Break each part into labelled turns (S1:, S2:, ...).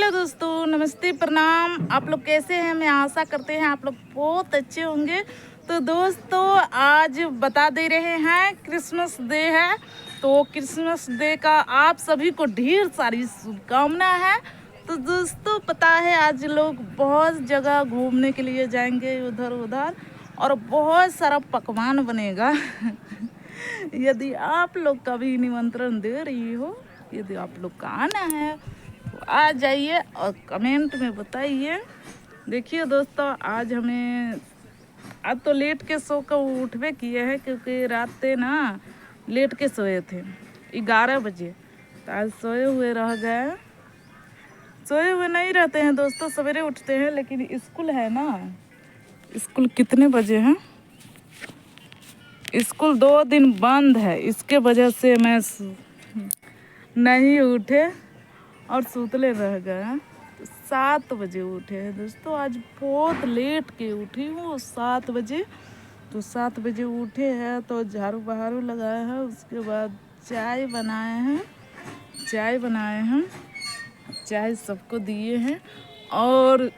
S1: Hello दोस्तों, नमस्ते, प्रणाम। आप लोग कैसे हैं? मैं आशा करते हैं आप लोग बहुत अच्छे होंगे। तो दोस्तों आज बता दे रहे हैं क्रिसमस डे है, तो क्रिसमस डे का आप सभी को ढेर सारी शुभकामना है। तो दोस्तों पता है आज लोग बहुत जगह घूमने के लिए जाएंगे इधर उधर और बहुत सारा पकवान बनेगा। यदि आप लोग का भी निमंत्रण दे रही हो, यदि आप लोग का आना है तो आ जाइए और कमेंट में बताइए। देखिए दोस्तों आज तो लेट के सो कर उठबे किए हैं क्योंकि रात से ना लेट के सोए थे 11 बजे। तो आज सोए हुए रह गए। सोए हुए नहीं रहते हैं दोस्तों, सवेरे उठते हैं, लेकिन स्कूल है ना। स्कूल कितने बजे हैं? स्कूल 2 दिन बंद है, इसके वजह से मैं नहीं उठे और सुतले रह गए। तो 7 बजे उठे हैं दोस्तों। आज बहुत लेट के उठी हूँ 7 बजे। तो 7 बजे उठे हैं तो झाड़ू बहारू लगाए हैं, उसके बाद चाय बनाए हैं, चाय सबको दिए हैं और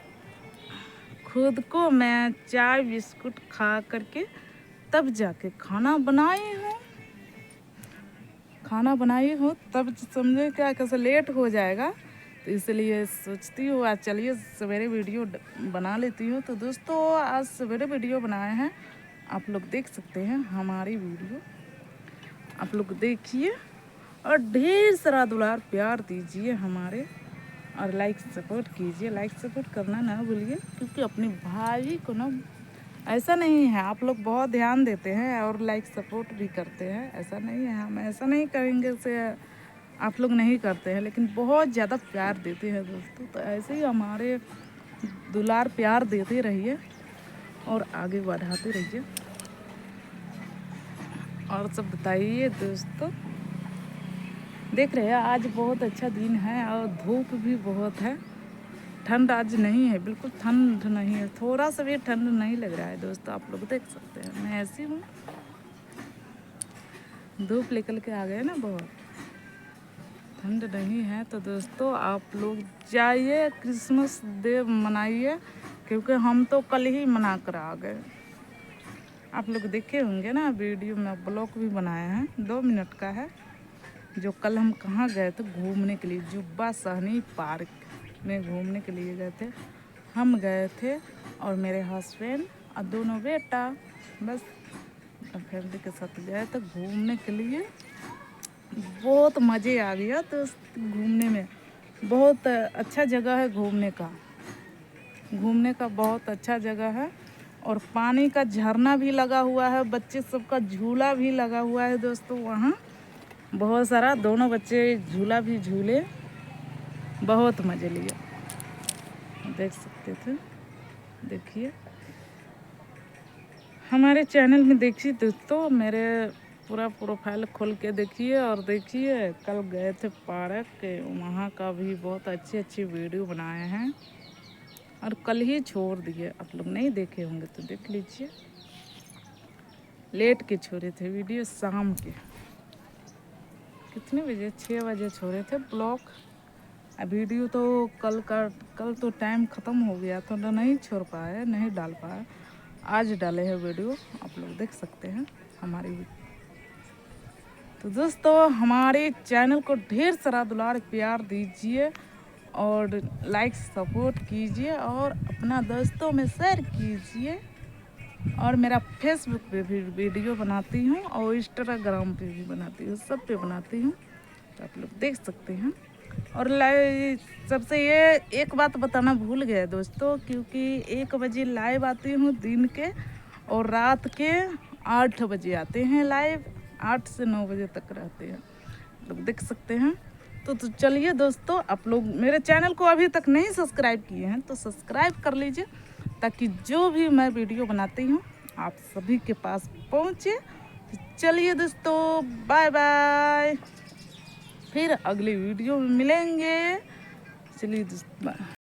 S1: खुद को मैं चाय बिस्कुट खा करके तब जाके खाना बनाई हूँ तब समझे क्या कैसे लेट हो जाएगा। तो इसलिए सोचती हूँ आज चलिए सवेरे वीडियो बना लेती हूँ। तो दोस्तों आज सवेरे वीडियो बनाए हैं, आप लोग देख सकते हैं हमारी वीडियो। आप लोग देखिए और ढेर सारा दुलार प्यार दीजिए हमारे और लाइक सपोर्ट कीजिए। लाइक सपोर्ट करना ना भूलिए क्योंकि अपने भाई को ना ऐसा नहीं है, आप लोग बहुत ध्यान देते हैं और लाइक सपोर्ट भी करते हैं। ऐसा नहीं है, हम ऐसा नहीं करेंगे से आप लोग नहीं करते हैं, लेकिन बहुत ज़्यादा प्यार देते हैं दोस्तों। तो ऐसे ही हमारे दुलार प्यार देते रहिए और आगे बढ़ाते रहिए। और सब बताइए दोस्तों। देख रहे हैं आज बहुत अच्छा दिन है और धूप भी बहुत है। ठंड आज नहीं है, बिल्कुल ठंड नहीं है, थोड़ा सा भी ठंड नहीं लग रहा है दोस्तों। आप लोग देख सकते हैं मैं ऐसी हूँ, धूप निकल के आ गए ना, बहुत ठंड नहीं है। तो दोस्तों आप लोग जाइए क्रिसमस डे मनाइए क्योंकि हम तो कल ही मना कर आ गए। आप लोग देखे होंगे ना वीडियो में, ब्लॉग भी बनाया है 2 मिनट का है, जो कल हम कहाँ गए थे घूमने के लिए। जुब्बा सहनी पार्क में घूमने के लिए गए थे। हम गए थे और मेरे हस्बैंड और दोनों बेटा, बस फैमिली के साथ गए थे घूमने के लिए। बहुत मज़े आ गया तो घूमने में। बहुत अच्छा जगह है घूमने का बहुत अच्छा जगह है और पानी का झरना भी लगा हुआ है, बच्चे सबका झूला भी लगा हुआ है दोस्तों। वहाँ बहुत सारा दोनों बच्चे झूला भी झूले, बहुत मज़े लिए, देख सकते थे। देखिए हमारे चैनल में देखिए दोस्तों, मेरे पूरा प्रोफाइल खोल के देखिए और देखिए कल गए थे पार्क के, वहाँ का भी बहुत अच्छी वीडियो बनाए हैं और कल ही छोड़ दिए। आप लोग नहीं देखे होंगे तो देख लीजिए। लेट के छोड़े थे वीडियो, शाम के कितने बजे 6 बजे छोड़े थे ब्लॉग। वीडियो तो कल तो टाइम ख़त्म हो गया तो नहीं छोड़ पाए, नहीं डाल पाए। आज डाले हैं वीडियो, आप लोग देख सकते हैं हमारी। तो दोस्तों हमारे चैनल को ढेर सारा दुलार प्यार दीजिए और लाइक सपोर्ट कीजिए और अपना दोस्तों में शेयर कीजिए। और मेरा फेसबुक पे भी वीडियो बनाती हूँ और इंस्टाग्राम पे भी बनाती हूँ, सब पे बनाती हूँ, तो आप लोग देख सकते हैं। और सबसे ये एक बात बताना भूल गया दोस्तों, क्योंकि 1 बजे लाइव आती हूँ दिन के और रात के 8 बजे आते हैं लाइव, 8 से 9 बजे तक रहते हैं, लोग देख सकते हैं। तो चलिए दोस्तों, आप लोग मेरे चैनल को अभी तक नहीं सब्सक्राइब किए हैं तो सब्सक्राइब कर लीजिए ताकि जो भी मैं वीडियो बनाती हूँ आप सभी के पास पहुँचे। तो चलिए दोस्तों, बाय बाय, फिर अगली वीडियो में मिलेंगे। चलिए दोस्तों।